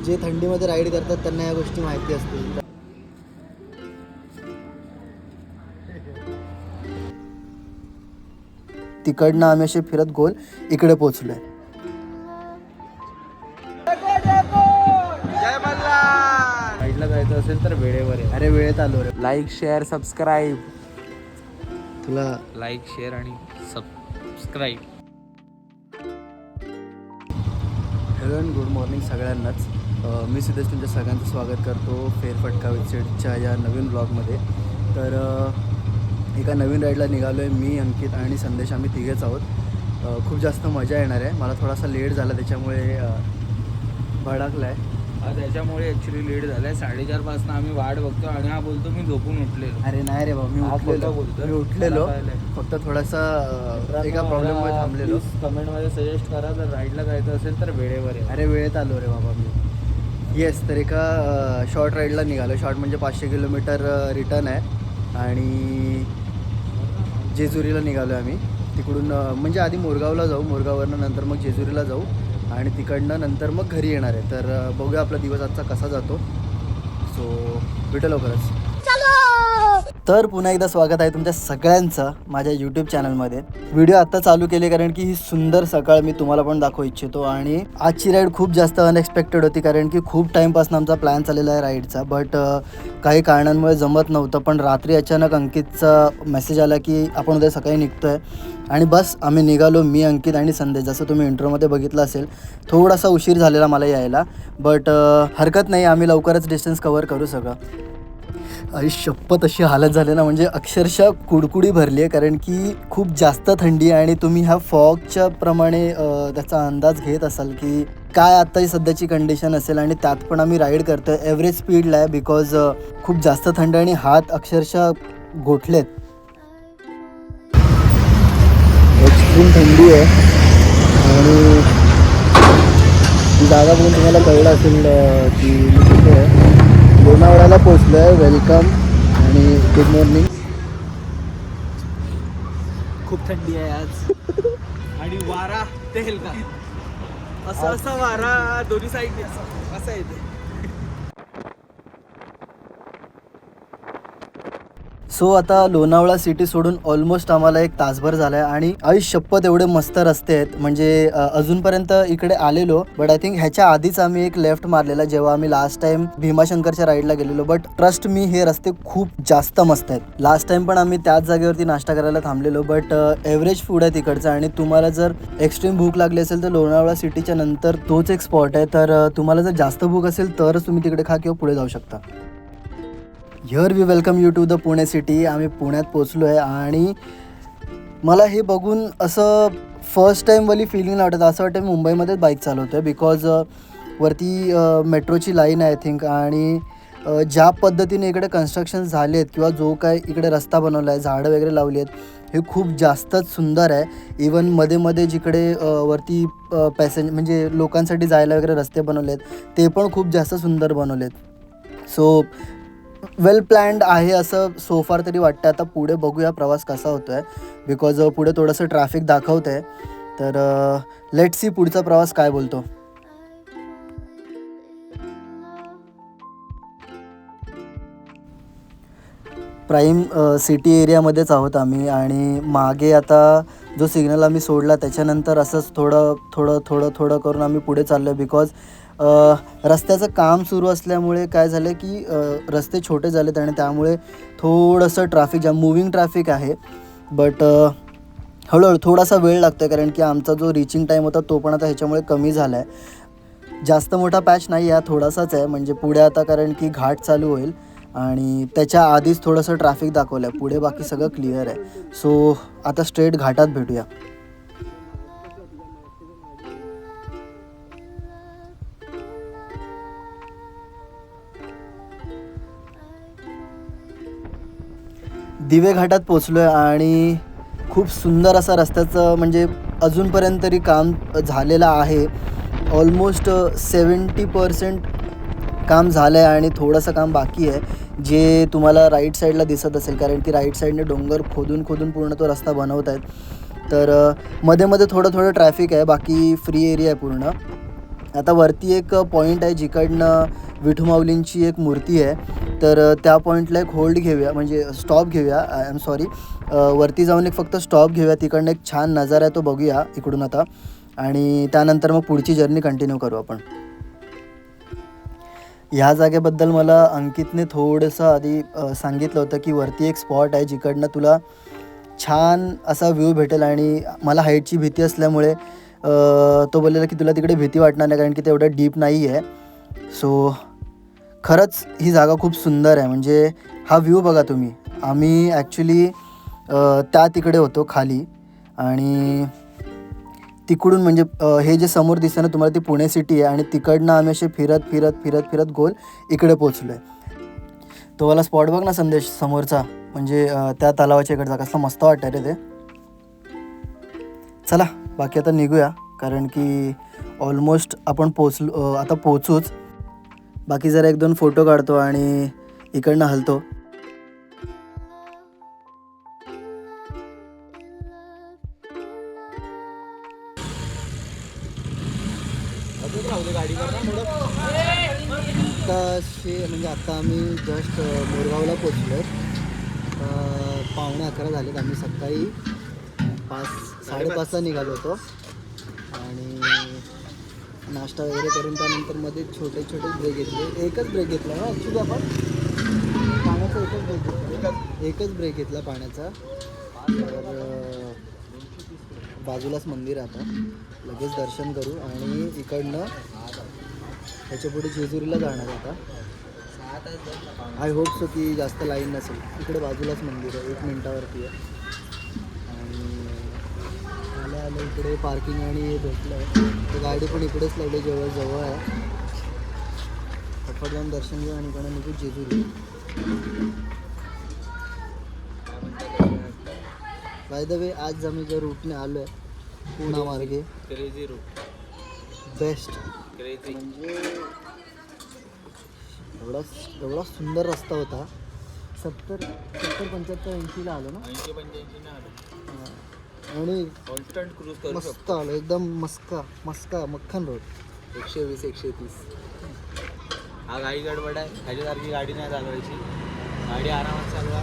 जे थंडीमध्ये राईड करतात त्यांना या गोष्टी माहिती असतील. तिकडनं आम्ही असे फिरत गोल इकडे पोचलोय. राईडला जायचं असेल तर वेळेवर आहे. अरे वेळेत आलो रे. Like share subscribe. तुला लाईक शेअर आणि subscribe. Hello and good morning सगळ्यांनाच. मी सिद्धेश तुमच्या सगळ्यांचं स्वागत करतो फेरफटका वेबसाईटच्या या नवीन ब्लॉगमध्ये. तर एका नवीन राईडला निघालो आहे. मी, अंकित आणि संदेश आम्ही तिघेच आहोत. खूप जास्त मजा येणार आहे. मला थोडासा लेट झाला त्याच्यामुळे भडकला आहे. त्याच्यामुळे ॲक्च्युली लेट झालं आहे. 4:30 पासून आम्ही वाट बघतो आणि हा बोलतो मी झोपून उठलेलो. अरे नाही रे बाबा, मी उठलेलो फक्त थोडासा एका प्रॉब्लेममुळे थांबलेलो. कमेंटमध्ये सजेस्ट करा जर राईडला जायचं असेल तर वेळेवर आहे. अरे वेळेत आलो रे बाबा मी. येस, तर एका शॉर्ट राईडला निघालो. शॉर्ट म्हणजे 500 किलोमीटर रिटर्न आहे आणि जेजुरीला निघालो आहे आम्ही. तिकडून म्हणजे आधी मोरगावला जाऊ, मोरगाववरनं नंतर मग जेजुरीला जाऊ आणि तिकडनं नंतर मग घरी येणार आहे. तर बघूया आपला दिवस आजचा कसा जातो. सो भेटू लवकरच. तर पुन्हा एकदा स्वागत आहे तुमच्या सगळ्यांचं माझ्या यूट्यूब चॅनलमध्ये. व्हिडिओ आत्ता चालू केले कारण की ही सुंदर सकाळ मी तुम्हाला पण दाखवू इच्छितो. आणि आजची राईड खूप जास्त अनएक्सपेक्टेड होती कारण की खूप टाईमपासून आमचा प्लॅन चाललेला आहे राईडचा. बट काही कारणांमुळे जमत नव्हतं. पण रात्री अचानक अंकितचा मेसेज आला की आपण उद्या सकाळी निघतो आहे आणि बस आम्ही निघालो. मी, अंकित आणि संदेश. जसं तुम्ही इंट्रोमध्ये बघितलं असेल थोडासा उशीर झालेला मला यायला. बट हरकत नाही, आम्ही लवकरच डिस्टन्स कवर करू सगळं. अरे शपथ अशी हालत झाली ना, म्हणजे अक्षरशः कुडकुडी भरली आहे कारण की खूप जास्त थंडी आहे. आणि तुम्ही ह्या फॉगच्या प्रमाणे त्याचा अंदाज घेत असाल की काय आत्ताची सध्याची कंडिशन असेल. आणि त्यात पण आम्ही राईड करतो आहे ॲव्हरेज स्पीडला आहे बिकॉज खूप जास्त थंड आणि हात अक्षरशः गोठलेत. एक्स्ट्रीम थंडी आहे आणि जागा बघून तुम्हाला कळलं असेल की मी कुठे आहे. लोणावळ्याला पोचलो आहे. वेलकम आणि गुड मॉर्निंग. खूप थंडी आहे आज आणि वारा तेल का असा वारा दोन्ही साईडने असा येते. सो आता लोणावळा सिटी सोडून ऑलमोस्ट आम्हाला 1 तासभर झाला आहे आणि आई शपथ एवढे मस्त रस्ते आहेत. म्हणजे अजूनपर्यंत इकडे आलेलो बट आय थिंक ह्याच्या आधीच आम्ही एक लेफ्ट मारलेला जेव्हा आम्ही लास्ट टाइम भीमाशंकरच्या राईडला गेलेलो. बट ट्रस्ट मी, हे रस्ते खूप जास्त मस्त आहेत. लास्ट टाइम पण आम्ही त्याच जागेवरती नाश्ता करायला थांबलेलो. बट एव्हरेज फूड आहे तिकडचं आणि तुम्हाला जर एक्स्ट्रीम भूक लागली असेल तर लोणावळा सिटीच्या नंतर तोच एक स्पॉट आहे. तर तुम्हाला जर जास्त भूक असेल तरच तुम्ही तिकडे खा किंवा पुढे जाऊ शकता. Here we welcome you to the Pune city. आम्ही पुण्यात पोचलो आहे आणि मला हे बघून असं फर्स्ट टाईमवाली फिलिंग नाही वाटत. असं वाटतं मुंबईमध्येच बाईक चालवतो आहे बिकॉज वरती मेट्रोची लाईन आहे आय थिंक. आणि ज्या पद्धतीने इकडे कन्स्ट्रक्शन झाले आहेत किंवा जो काय इकडे रस्ता बनवला आहे, झाडं वगैरे लावली आहेत, हे खूप जास्तच सुंदर आहे. इवन मध्ये मध्ये जिकडे वरती म्हणजे लोकांसाठी जायला वगैरे रस्ते बनवले आहेत ते पण खूप जास्त सुंदर बनवले आहेत. सो वेल प्लॅन्ड आहे असं सोफार तरी वाटतं. आता पुढे बघूया प्रवास कसा होतो आहे बिकॉज पुढे थोडंसं ट्रॅफिक दाखवतं आहे. तर लेट सी पुढचा प्रवास काय बोलतो. प्राईम सिटी एरियामध्येच आहोत आम्ही आणि मागे आता जो सिग्नल आम्ही सोडला त्याच्यानंतर असंच थोडं करून आम्ही पुढे चाललो आहे बिकॉज रस्त्याचं काम सुरू असल्यामुळे काय झालं की रस्ते छोटे झालेत आणि त्यामुळे थोडंसं ट्रॅफिक जाम मुव्हिंग ट्रॅफिक आहे. बट हळूहळू थोडासा वेळ लागतो आहे कारण की आमचा जो रिचिंग टाईम होता तो पण आता ह्याच्यामुळे कमी झाला आहे. जास्त मोठा पॅच नाही आहे, थोडासाच आहे. म्हणजे पुढे आता कारण की घाट चालू होईल आणि त्याच्या आधीच थोडंसं ट्रॅफिक दाखवलं आहे. पुढे बाकी सगळं क्लिअर आहे. सो आता स्ट्रेट घाटात भेटूया. दिवे घाटात पोचलो आहे आणि खूप सुंदर असा रस्त्याचं म्हणजे अजूनपर्यंत तरी काम झालेलं आहे. ऑलमोस्ट 70% काम झालं आहे आणि थोडंसं काम बाकी आहे जे तुम्हाला राईट साईडला दिसत असेल कारण की राईट साईडने डोंगर खोदून पूर्ण तो रस्ता बनवत आहेत. तर मध्ये मध्ये थोडं ट्रॅफिक आहे, बाकी फ्री एरिया आहे पूर्ण. आता वरती एक पॉईंट आहे जिकडनं विठू माऊलींची एक मूर्ती आहे, तर त्या पॉईंटला एक होल्ड घेऊया, म्हणजे स्टॉप घेऊया. आय एम सॉरी, वरती जाऊन एक फक्त स्टॉप घेऊया. तिकडनं एक छान नजारा आहे तो बघूया इकडून आता, आणि त्यानंतर मग पुढची जर्नी कंटिन्यू करू आपण. ह्या जागेबद्दल मला अंकितने थोडंसं आधी सांगितलं होतं की वरती एक स्पॉट आहे जिकडनं तुला छान असा व्ह्यू भेटेल, आणि मला हाईटची भीती असल्यामुळे तो बोललेला की तुला तिकडे भीती वाटणार नाही कारण की तेवढं डीप नाही आहे. सो खरंच ही जागा खूप सुंदर आहे. म्हणजे हा व्ह्यू बघा तुम्ही. आम्ही ॲक्च्युली त्या तिकडे होतो खाली, आणि तिकडून म्हणजे हे जे समोर दिसतं ना तुम्हाला ती पुणे सिटी आहे, आणि तिकडनं आम्ही असे फिरत फिरत फिरत फिरत गोल इकडे पोचलो आहे. तो वाला स्पॉट बघ ना संदेश समोरचा, म्हणजे त्या तलावाच्या इकडचा कसं मस्त वाटतं रे ते. चला बाकी आता निघूया, कारण की ऑलमोस्ट आपण आता पोचूच. बाकी जरा 1-2 फोटो काढतो आणि इकडनं हलतो. म्हणजे आता आम्ही जस्ट मोरगावला पोचलो आहे. 11:15 झालेत. आम्ही सकाळी 5-5:30ला निघालो होतो, आणि नाश्ता वगैरे करून त्यानंतर मध्ये छोटे छोटे ब्रेक घेतले. एकच ब्रेक घेतला ना ॲक्च्युली आपण पाण्याचा, एकच ब्रेक घेतला पाण्याचा. तर बाजूलाच मंदिर आहे, आता लगेच दर्शन करू आणि इकडनं ह्याच्या पुढे जेजुरीला जाणार आता. आय होप सो की जास्त लाईन नसेल. इकडे बाजूलाच मंदिर आहे, 1 मिनटावरती आहे. आणि आलं इकडे पार्किंग आणि हे भेटलं आहे, तर गाडी पण इकडेच लावली, जवळ आहे. फटफट जाऊन दर्शन घेऊ आणि इकडे निघू जेजुरी. बाय द वे आज आम्ही ज्या रूटने आलो आहे पुणा मार्गे, क्रेझी रूट, बेस्ट. क्रेझी म्हणजे एवढा सुंदर रस्ता होता. 70-75 80ला आलो ना, 80-85 ना आलो. आणि कॉन्स्टंट क्रूज करू मस्त शकतो. आलो एकदम. मस्का मक्खन रोड. 120-130. हा गाडी गडबड आहे, ह्याच्यासारखी गाडी नाही चालवायची. गाडी आरामात चालवा,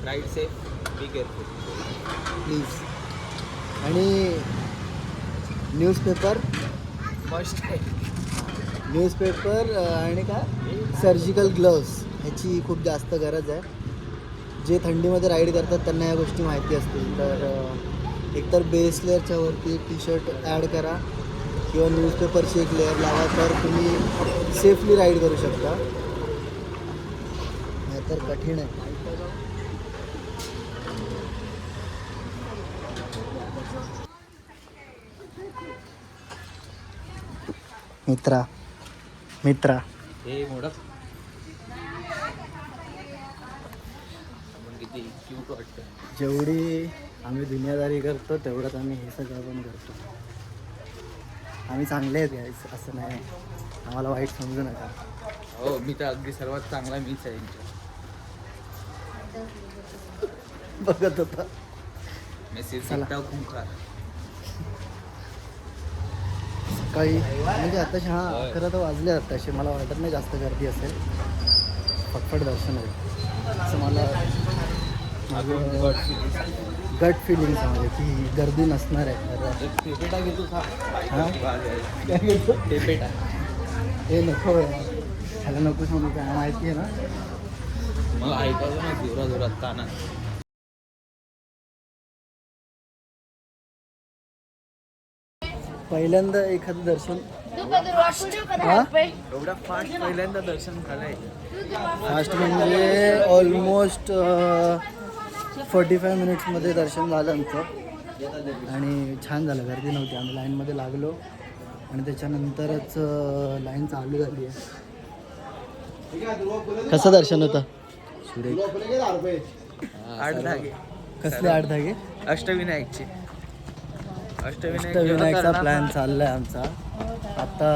ride safe, be careful please. आणि न्यूजपेपर मस्ट आहे. न्यूजपेपर आणि काय सर्जिकल ग्लोव्स ह्याची खूप जास्त गरज आहे. जे थंडीमध्ये राईड करतात त्यांना या गोष्टी माहिती असतील. तर एकतर बेस लेअरच्या वरती टी शर्ट ॲड करा किंवा न्यूजपेपरची एक लेअर लावा, तर तुम्ही सेफली राईड करू शकता. नाहीतर कठीण आहे. मित्रा हे मोडक किती क्यूट वाटतं. जेवढी आम्ही दुनियादारी करतो तेवढंच आम्ही हे सगळं पण करतो. आम्ही चांगले आहेत गाईस, असं नाही, आम्हाला वाईट समजू नका. हो, मी तर अगदी सर्वात चांगला मीच आहे. बघत होता मेसेज चला. खूप सकाळी म्हणजे आताशी 11 तर वाजले आताशी. मला वाटत नाही जास्त गर्दी असेल, फटफट दर्शन होईल असं मला माझं गट फिलिंग सांगते की गर्दी नसणार आहे. तर टेपेटा घेतो का? हां काय घेतो? टेपेटा. हे नको आहे, ह्याला नकोच म्हणून काय माहिती आहे ना. मग ऐकायचं ना जोरात ताना. पहिल्यांदा एखादं दर्शन एवढा फास्ट पहिल्यांदा दर्शन झालंय. फास्ट म्हणजे ऑलमोस्ट 45 मिनिट्समध्ये दर्शन झालं आमचं, आणि छान झालं. गर्दी नव्हती, आम्ही लाईनमध्ये लागलो आणि त्याच्यानंतरच लाईन चालू झाली आहे. कसं दर्शन होतं? 8 धागे. कसले 8 धागे? अष्टविनायकचे. अष्टविनायकचा प्लॅन चालला आहे आमचा. आता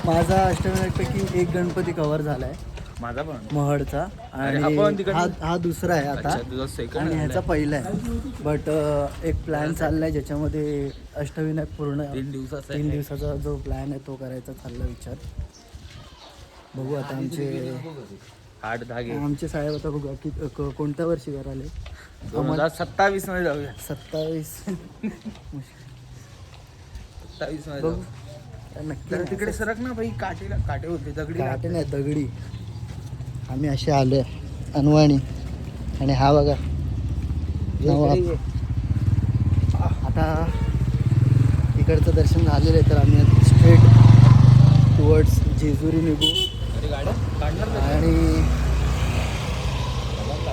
माझा अष्टविनायकपैकी एक गणपती कवर झाला आहे, माझा पण महडचा. अरे, आणि हा पण तिकडनं? हा दुसरा आहे आता. अच्छा, तुझा सेकंड आणि ह्याचा पहिला आहे. बट एक प्लॅन चाललाय ज्याच्यामध्ये अष्टविनायक पूर्ण 3 दिवसाचा 3 दिवसाचा जो प्लॅन आहे तो करायचा चालला विचार. बघू आता आमचे साहेब आता बघू की कोणत्या वर्षी कराले. 2027 मध्ये जाऊया. 27 27 मध्ये बघू जाऊ. नक्की. तर तिकडे सरक ना भाई, काटे होते दगडी काटे नाही दगडी. आम्ही असे आलोय अनवाणी. आणि हा बघा नवाब. आता इकडचं दर्शन झालेलं आहे तर आम्ही स्ट्रेट टुवर्ड्स जेजुरी निघू. अरे गाड्या काढणार का? आणि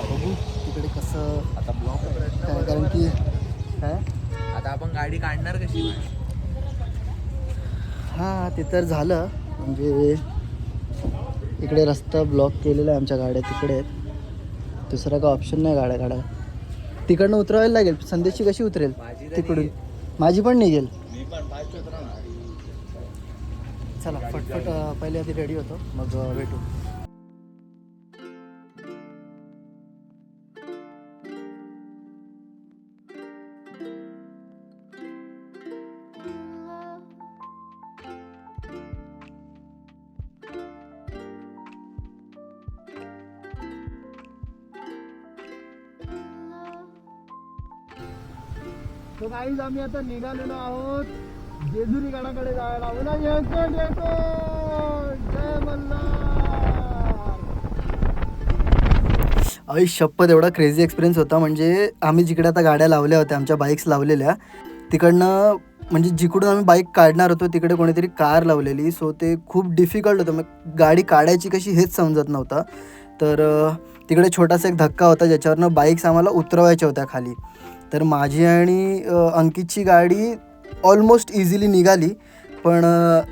बघू तिकडे कसं आता ब्लॉक काय, कारण की काय आता आपण गाडी काढणार कशी? हां ते तर झालं. म्हणजे इकडे रस्ता ब्लॉक केलेला आहे, आमच्या गाड्या तिकडे आहेत. दुसरा काय ऑप्शन नाही गाड्या काढायला. तिकडनं उतरवायला लागेल. संदेशची कशी उतरेल तिकडून? माझी पण निघेल. चला फटफट पहिले आधी रेडी होतो मग भेटू. तो गाईज आम्ही आता निघालेलो आहोत जेजुरी गडाकडे जायला. बोला येतो जय मल्हार. आई शपथ एवढा क्रेझी एक्सपिरियन्स होता. म्हणजे आम्ही जिकडे आता गाड्या लावल्या होत्या, आमच्या बाईक्स लावलेल्या, तिकडनं म्हणजे जिकडून आम्ही बाईक काढणार होतो तिकडे कोणीतरी कार लावलेली. सो ते खूप डिफिकल्ट होतं. मग गाडी काढायची कशी हेच समजत नव्हतं. तर तिकडे छोटासा एक धक्का होता ज्याच्यावरनं बाईक्स आम्हाला उतरवायच्या होत्या खाली. तर माझी आणि अंकितची गाडी ऑलमोस्ट इझिली निघाली. पण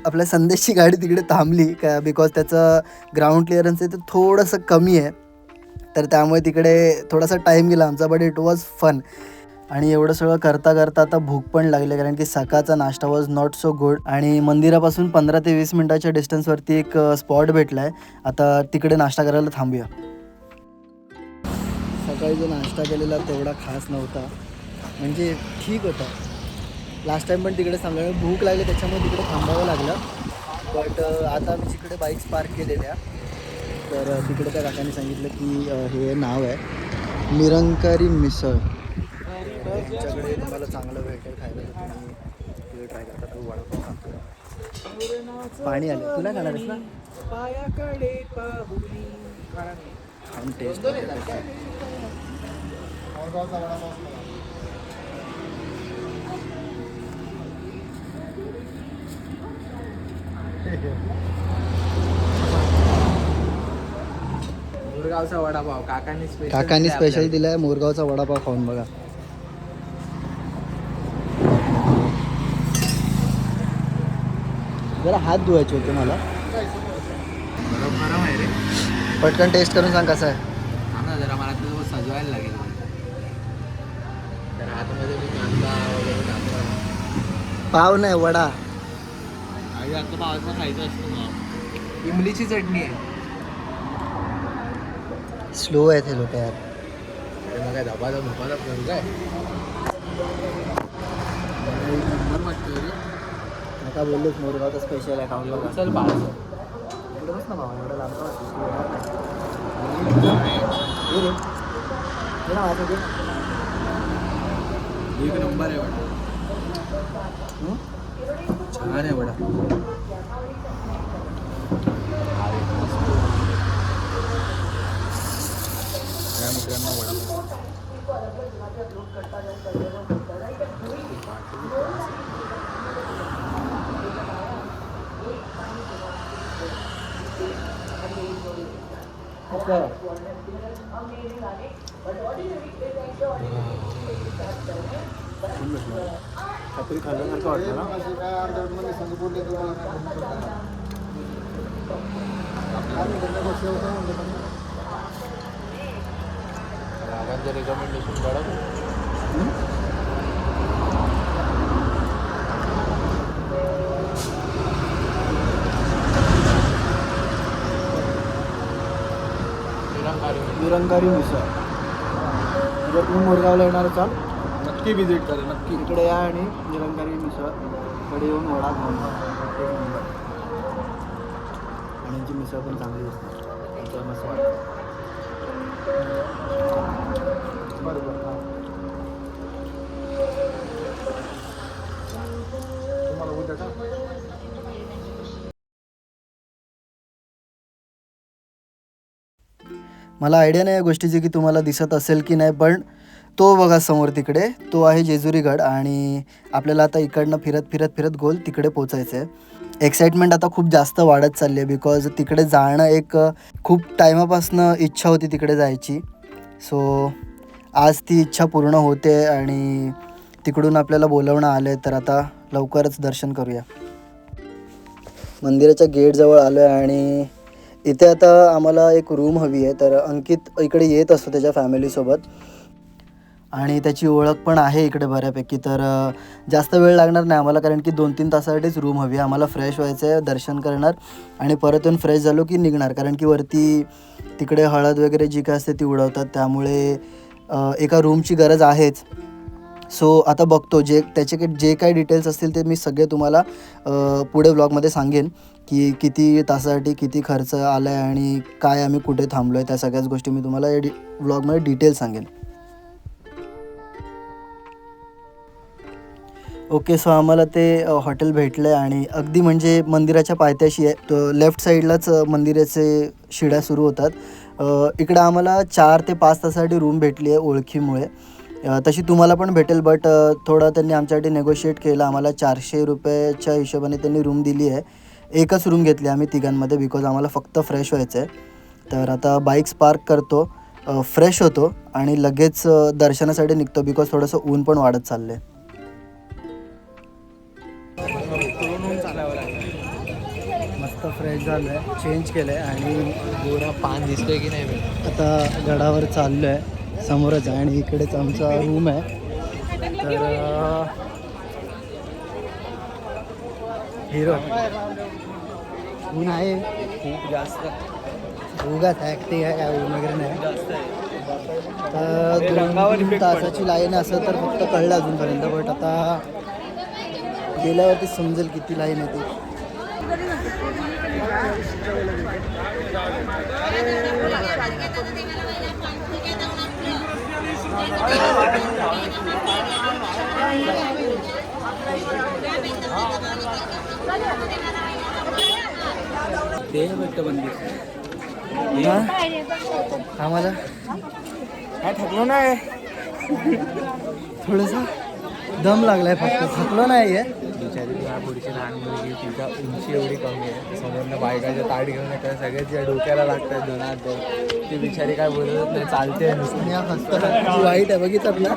आपल्या संदेशची गाडी तिकडे थांबली का, बिकॉज त्याचं ग्राउंड क्लिअरन्स आहे ते थोडंसं कमी आहे. तर त्यामुळे तिकडे थोडासा टाईम गेला आमचा. But it was fun. आणि एवढं सगळं करता करता आता भूक पण लागली, कारण की सकाळचा नाश्ता वॉज नॉट सो गुड. आणि मंदिरापासून 15 ते 20 मिनटाच्या डिस्टन्सवरती एक स्पॉट भेटला आहे. आता तिकडे नाश्ता करायला थांबूया. सकाळी जो नाश्ता केलेला तेवढा खास नव्हता. म्हणजे ठीक होता. लास्ट टाईम पण तिकडे थांबल्यामुळे भूक लागली त्याच्यामुळे तिकडे थांबावं लागलं. बट आता आम्ही जिकडे बाईक्स पार्क केलेल्या तर तिकडे त्या काकांनी सांगितलं की हे नाव आहे निरंकारी मिसळ. तुमच्याकडे तुम्हाला चांगलं भेटेल खायला तर तुम्ही तिकडे ट्राय करता. तो वडापाव खातो. पाणी आलं. तुला खाणार आहेस ना? खाऊन टेस्ट मुरगावचा वडापाव काकांनी स्पेशल दिलाय. मोरगावचा वडापाव खाऊन बघा. जरा हात धुवायचे होते मला. गरम आहे रे. पटकन टेस्ट करून सांग कसं आहे. हा ना, जरा मला तुझं सजवायला लागेल. तर हातामध्ये मी कांदा वगैरे टाकला. पाव नाही वडा. आणि आता पावाचं खायचं असतं ना. इमलीची चटणी आहे. स्लो आहे ते लोक यार. मग काय धपाचा करू काय नंबर वाटतं रे. आता बोललोच मोरगावचा स्पेशल आहे खाऊन बघा. चल बाळ इकडे बस ना भावा. एवढं लांब एक नंबर आहे वडा. छान आहे वडा. त्या मित्रांना वडा काहीतरी खाल्ल्यासारखं वाटतं ना. रागांचं रेकमेंडेशन काढा. निरंकारी मिसळ. जर तुम्ही मोरगावला येणार असाल नक्की विजिट करा, नक्की इकडे या आणि निरंकारी मिसळ कडे येऊन वडा खाऊन जा. एक नंबर. आणि यांची मिसळ पण चांगली असते, त्यांचा मसाला. बरोबर. तुम्हाला उद्या का? मला आयडिया नाही या गोष्टीची की तुम्हाला दिसत असेल की नाही, पण तो बघा समोर तिकडे तो आहे जेजुरीगड. आणि आपल्याला आता इकडनं फिरत फिरत फिरत गोल तिकडे पोचायचं आहे. एक्साइटमेंट आता खूप जास्त वाढत चालली आहे बिकॉज तिकडे जाणं एक खूप टायमापासनं इच्छा होती तिकडे जायची. सो आज ती इच्छा पूर्ण होते आणि तिकडून आपल्याला बोलवणं आलं आहे, तर आता लवकरच दर्शन करूया. मंदिराच्या गेटजवळ आलो आहे आणि इथे आता आम्हाला एक रूम हवी आहे. तर अंकित इकडे येत असतो त्याच्या फॅमिलीसोबत आणि त्याची ओळख पण आहे इकडे बऱ्यापैकी. तर जास्त वेळ लागणार नाही आम्हाला, कारण की 2-3 तासासाठीच रूम हवी आहे आम्हाला. फ्रेश व्हायचं आहे, दर्शन करणार आणि परत येऊन फ्रेश झालो की निघणार, कारण की वरती तिकडे हळद वगैरे जी काय असते ती उडवतात, त्यामुळे एका रूमची गरज आहेच. सो आता बघतो त्याचे जे काही डिटेल्स असतील ते मी सगळे तुम्हाला पुढे व्लॉगमध्ये सांगेन की किती तासासाठी किती खर्च आला आहे आणि काय आम्ही कुठे थांबलो आहे. त्या सगळ्याच गोष्टी मी तुम्हाला या व्लॉगमध्ये डिटेल सांगेन. ओके, सो आम्हाला ते हॉटेल भेटलं आहे आणि अगदी म्हणजे मंदिराच्या पायथ्याशी आहे. तो लेफ्ट साईडलाच मंदिराचे शिड्या सुरू होतात. इकडं आम्हाला 4 ते 5 तासासाठी रूम भेटली आहे ओळखीमुळे. तशी तुम्हाला पण भेटेल, बट थोडं त्यांनी आमच्यासाठी नेगोशिएट केलं. आम्हाला 400 रुपयाच्या हिशोबाने त्यांनी रूम दिली आहे. एकच रूम घेतली आम्ही तिघांमध्ये बिकॉज आम्हाला फक्त फ्रेश व्हायचं आहे. तर आता बाईक्स पार्क करतो, फ्रेश होतो आणि लगेच दर्शनासाठी निघतो बिकॉज थोडंसं ऊन पण वाढत चाललं आहे. मस्त फ्रेश झालं आहे, चेंज केलं आहे आणि गोरा पान दिसतोय की नाही? आता गडावर चाललो आहे. समोरच आहे आणि इकडेच आमचा रूम आहे. तर हिरो ऊन आहे खूप जास्त उगाच ॲक्टिंग आहे, काय ऊन वगैरे नाही. जास्त आहे. तर रंगावर 2 तासाची लाईन असं तर फक्त कळलं अजूनपर्यंत, बट आता गेल्यावरती समजेल किती लाईन आहे ती. ते भेटतं मंदिर. आम्हाला काय थकलो नाही, थोडंसं दम लागलाय, फक्त थकलो नाही आहे. बिचारी पुढची लहान मुलगी, तिचा उंची एवढी कमी आहे, समोरनं बायकाच्या ताट घेऊन येतात, सगळ्याच्या डोक्याला लागतात दोनात. ती बिचारी काय बोलत नाही, चालते नुसतं. आणि हसतं वाईट आहे बघितलं ना,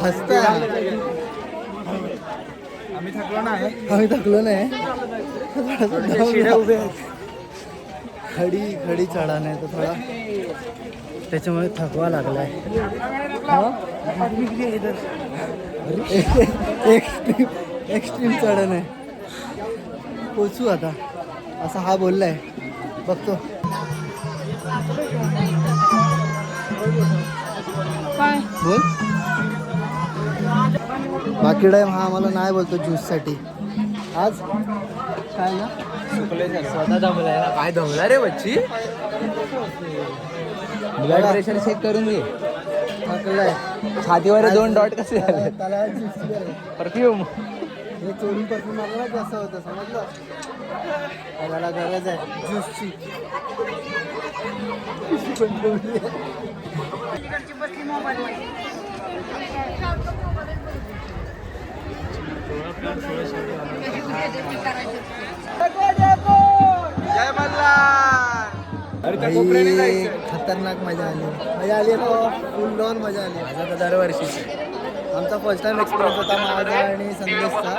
हसतं. आम्ही थकलो नाही, आम्ही थकलो नाही. शिड्या उभे आहेत. खडी चढा नाही तर थोडा त्याच्यामुळे थकवा लागलाय. एक्स्ट्रीम चढण आहे. पोचू आता असं हा बोललाय, बघतो. बोल. बाकी टाइम हा आम्हाला नाही बोलतो ज्यूससाठी. आज काय ना सुकले सर स्वतः दमलाय ना. काय दमला रे बच्ची? ब्लड प्रेशर चेक करून घे. थकलाय. छातीवर 2 डॉट कसे झाले? त्याला परफ्यूम हे चोरून परफ्यूम मारलं ना कसं होतं समजलं. त्याला गरज आहे ज्यूसची. जय मल्हार. खतरनाक मजा आली ना, फुल ऑन मजा आली. माझा तर दरवर्षी आमचा फर्स्ट टाइम एक्सपिरियन्स होता माझा आणि संदेशचा.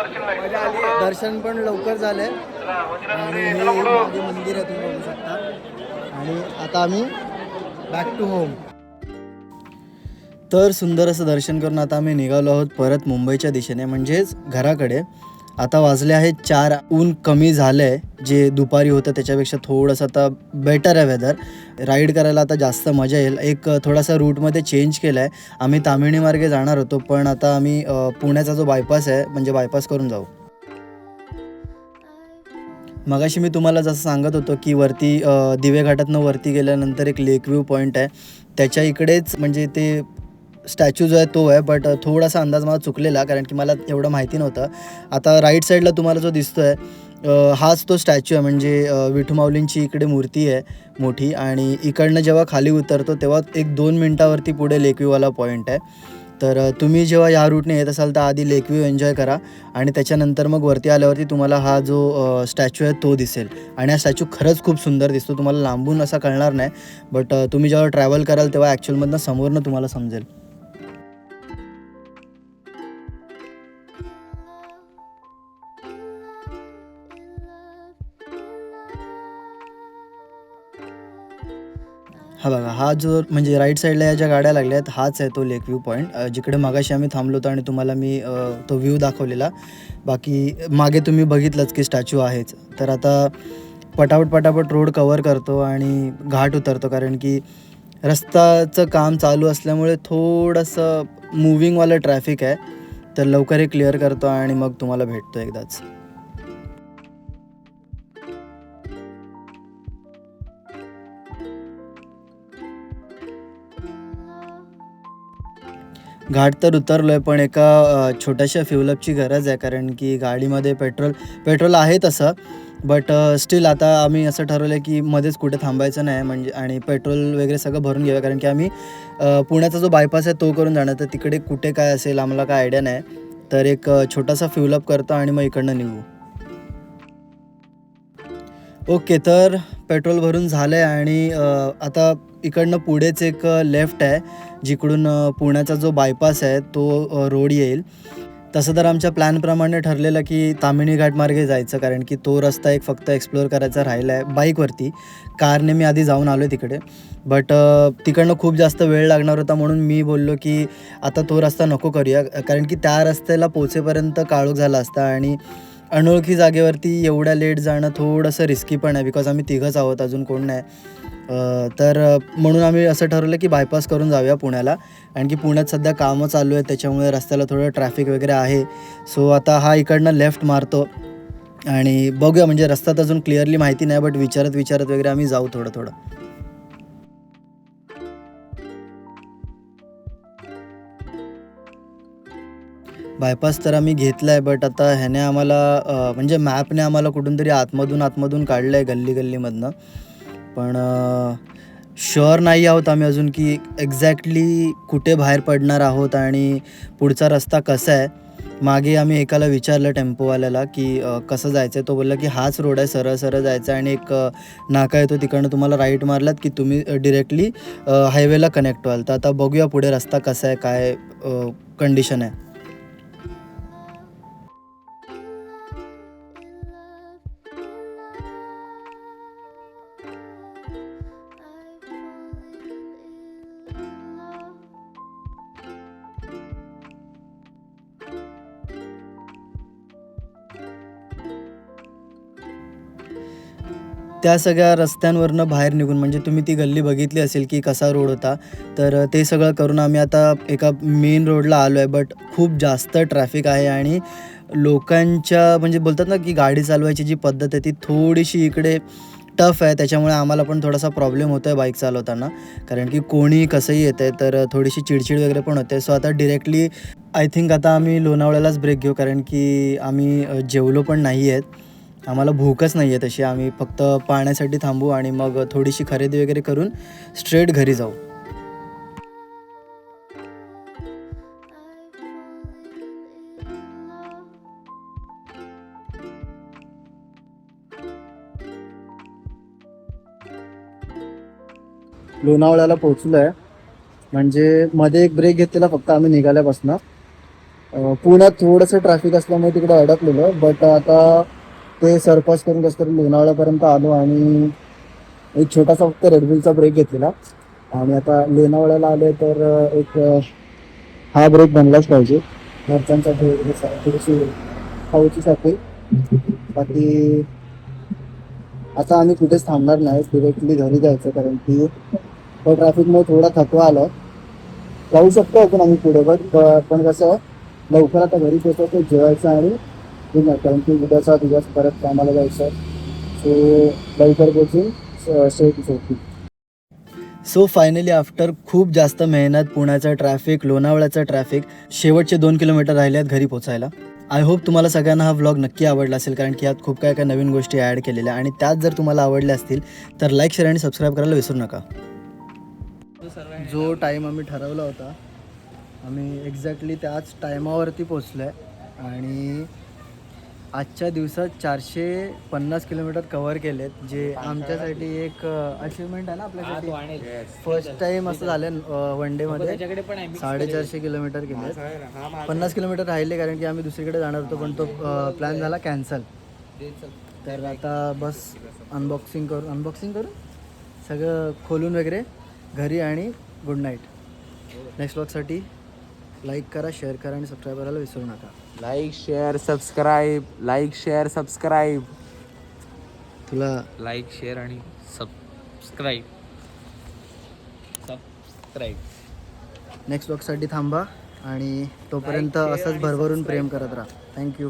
दर्शन पण लवकर झाले आणि हे मागे मंदिर आहे तुम्ही बघू शकता. आणि आता आम्ही बॅक टू होम. तर सुंदर असं दर्शन करून आता आम्ही निघालो आहोत परत मुंबईच्या दिशेने, म्हणजेच घराकडे. आता वाजले आहेत 4. ऊन कमी झालं आहे, जे दुपारी होतं त्याच्यापेक्षा थोडंसं आता बेटर आहे वेदर. राईड करायला आता जास्त मजा येईल. एक थोडासा रूटमध्ये चेंज केला आहे. आम्ही तामिणी मार्गे जाणार होतो, पण आता आम्ही पुण्याचा जो बायपास आहे म्हणजे बायपास करून जाऊ. मगाशी मी तुम्हाला जसं सांगत होतो की वरती दिवे घाटातनं वरती गेल्यानंतर एक लेक व्ह्यू पॉईंट आहे. त्याच्या इकडेच म्हणजे ते स्टॅच्यू जो आहे तो आहे, बट थोडासा अंदाज मला चुकलेला कारण की मला एवढं माहिती नव्हतं. आता राईट साईडला तुम्हाला जो दिसतो आहे हाच तो स्टॅच्यू आहे. म्हणजे विठू माऊलींची इकडे मूर्ती आहे मोठी, आणि इकडनं जेव्हा खाली उतरतो तेव्हा एक 2 मिनटावरती पुढे लेक व्ह्यूवाला पॉईंट आहे. तर तुम्ही जेव्हा या रूटने येत असाल तर आधी लेक व्ह्यू एन्जॉय करा, आणि त्याच्यानंतर मग वरती आल्यावरती तुम्हाला हा जो स्टॅच्यू आहे तो दिसेल. आणि हा स्टॅच्यू खरंच खूप सुंदर दिसतो. तुम्हाला लांबून असा कळणार नाही, बट तुम्ही जेव्हा ट्रॅव्हल कराल तेव्हा ॲक्च्युअलमधनं समोरनं तुम्हाला समजेल. हा बघा, हा जो म्हणजे राईट साईडला या ज्या गाड्या लागल्या आहेत हाच आहे तो लेक व्ह्यू पॉईंट, जिकडे मगाशी आम्ही थांबलो होतो आणि तुम्हाला मी तो व्ह्यू दाखवलेला. बाकी मागे तुम्ही बघितलंच की स्टॅच्यू आहेच. तर आता पटापट रोड कवर करतो आणि घाट उतरतो, कारण की रस्त्याचं काम चालू असल्यामुळे थोडंसं मूव्हिंगवालं ट्रॅफिक आहे. तर लवकर हे क्लिअर करतो आणि मग तुम्हाला भेटतो एकदाच. घाट तर उतरलो आहे, पण एका छोट्याशा फ्युलअपची गरज आहे, कारण की गाडीमध्ये पेट्रोल आहे तसं, बट स्टील आता आम्ही असं ठरवलं आहे की मध्येच कुठे थांबायचं नाही, म्हणजे आणि पेट्रोल वगैरे सगळं भरून घेऊया, कारण की आम्ही पुण्याचा जो बायपास आहे तो करून जाणार. तर तिकडे कुठे काय असेल आम्हाला काय आयडिया नाही. तर एक छोटासा फ्युलअप करतो आणि मग इकडनं निघू. ओके, तर पेट्रोल भरून झालं आहे आणि आता इकडनं पुढेच एक लेफ्ट आहे, जिकडून पुण्याचा जो बायपास आहे तो रोड येईल. तसं तर आमच्या प्लॅनप्रमाणे ठरलेलं की ताम्हिणी घाट मार्गे जायचं, कारण की तो रस्ता एक फक्त एक्सप्लोअर करायचा राहिला आहे बाईकवरती. कारने मी आधी जाऊन आलो आहे तिकडे, बट तिकडनं खूप जास्त वेळ लागणार होता, म्हणून मी बोललो की आता तो रस्ता नको करूया, कारण की त्या रस्त्याला पोहोचेपर्यंत काळोख झाला असता आणि अनोळखी जागेवरती एवढ्या लेट जाणं थोडंसं रिस्की पण आहे, बिकॉज आम्ही तिघंच आहोत, अजून कोण नाही. तर म्हणून आम्ही असं ठरवलं की बायपास करून जाऊया पुण्याला, कारण की पुण्यात सध्या कामं चालू आहेत त्याच्यामुळे रस्त्याला थोडं ट्रॅफिक वगैरे आहे. सो आता हा इकडनं लेफ्ट मारतो आणि बघूया, म्हणजे रस्ता तर अजून क्लिअरली माहिती नाही, बट विचारत वगैरे आम्ही जाऊ थोडं. बायपास तर आम्ही घेतला आहे, बट आता ह्याने आम्हाला म्हणजे मॅपने आम्हाला कुठून तरी आतमधून काढलं आहे गल्लीमधनं. पण शुअर नाही आहोत आम्ही अजून की एक्झॅक्टली कुठे बाहेर पडणार आहोत आणि पुढचा रस्ता कसा आहे. मागे आम्ही एकाला विचारलं टेम्पोवाल्याला की कसं जायचं आहे. तो बोलला की हाच रोड आहे, सरळ जायचं आहे आणि एक नाका येतो, तिकडनं तुम्हाला राईट मारलात की तुम्ही डिरेक्टली हायवेला कनेक्ट व्हाल. तर आता बघूया पुढे रस्ता कसा आहे, काय कंडिशन आहे. त्या सगळ्या रस्त्यांवरनं बाहेर निघून, म्हणजे तुम्ही ती गल्ली बघितली असेल की कसा रोड होता, तर ते सगळं करून आम्ही आता एका मेन रोडला आलो आहे. बट खूप जास्त ट्रॅफिक आहे आणि लोकांच्या म्हणजे बोलतात ना की गाडी चालवायची जी पद्धत आहे ती थोडीशी इकडे टफ आहे. त्याच्यामुळे आम्हाला पण थोडासा प्रॉब्लेम होतो आहे बाईक चालवताना, कारण की कोणी कसंही येतं आहे, तर थोडीशी चिडचिड वगैरे पण होते. सो आता डिरेक्टली आय थिंक आता आम्ही लोणावळ्यालाच ब्रेक घेऊ, कारण की आम्ही जेवलो पण नाही आहेत, आम्हाला भूकच नाही आहे तशी. आम्ही फक्त पाण्यासाठी थांबू आणि मग थोडीशी खरेदी वगैरे करून स्ट्रेट घरी जाऊ. लोणावळ्याला पोचलो आहे, म्हणजे मध्ये एक ब्रेक घेतलेला फक्त आम्ही निघाल्यापासून. पुण्यात थोडंसं ट्रॅफिक असल्यामुळे तिकडे अडकलेलं, बट आता ते सरपास करून कसं तरी लोणावळ्यापर्यंत आलो आणि एक छोटासा फक्त रेडबुलचा ब्रेक घेतलेला आणि आता लोणावळ्याला आले. तर एक हा ब्रेक बनलाच पाहिजे घरच्यांसाठी, थोडीशी खाऊचीसाठी. बाकी आता आम्ही कुठेच थांबणार नाही, डिरेक्टली घरी जायचं, कारण की तो ट्रॅफिकमुळे थोडा थकवा आला. जाऊ शकतो आपण आम्ही पुढे, पण कसं लवकर आता घरी पोहोचवतो, जेवायचं आणि डिनर, कारण की उद्याचा दिवस परत कामाला जायचं. सो लवकर पोहोचून शेवटी सोडतील. सो फायनली आफ्टर खूप जास्त मेहनत, पुण्याचं ट्रॅफिक, लोणावळ्याचं ट्रॅफिक, शेवटचे 2 किलोमीटर राहिले आहेत घरी पोचायला. आय होप तुम्हाला सगळ्यांना हा व्लॉग नक्की आवडला असेल, कारण की यात खूप काय नवीन गोष्टी ॲड केलेल्या, आणि त्यात जर तुम्हाला आवडल्या असतील तर लाईक, शेअर आणि सबस्क्राईब करायला विसरू नका. जो टाईम आम्ही ठरवला होता, आम्ही एक्झॅक्टली त्याच टायमावरती पोचलो आहे, आणि आजच्या दिवसात 450 किलोमीटर कव्हर केलेत, जे आमच्यासाठी एक अचिव्हमेंट आहे ना आपल्यासाठी. फर्स्ट टाइम असं झालं वन डेमध्ये 450 किलोमीटर केले. 50 किलोमीटर राहिले, कारण की आम्ही दुसरीकडे जाणार होतो, पण तो प्लॅन झाला कॅन्सल. तर आता बस अनबॉक्सिंग करून सगळं खोलून वगैरे घरी, आणि गुड नाईट. नेक्स्ट व्लॉगसाठी लाईक करा, शेअर करा आणि सबस्क्राईब करायला विसरू नका. Like share subscribe, like share subscribe, तुला लाईक शेअर आणि सबस्क्राईब. नेक्स्ट व्लॉगसाठी थांबा, आणि तोपर्यंत असंच भरभरून प्रेम करत राहा. थँक्यू.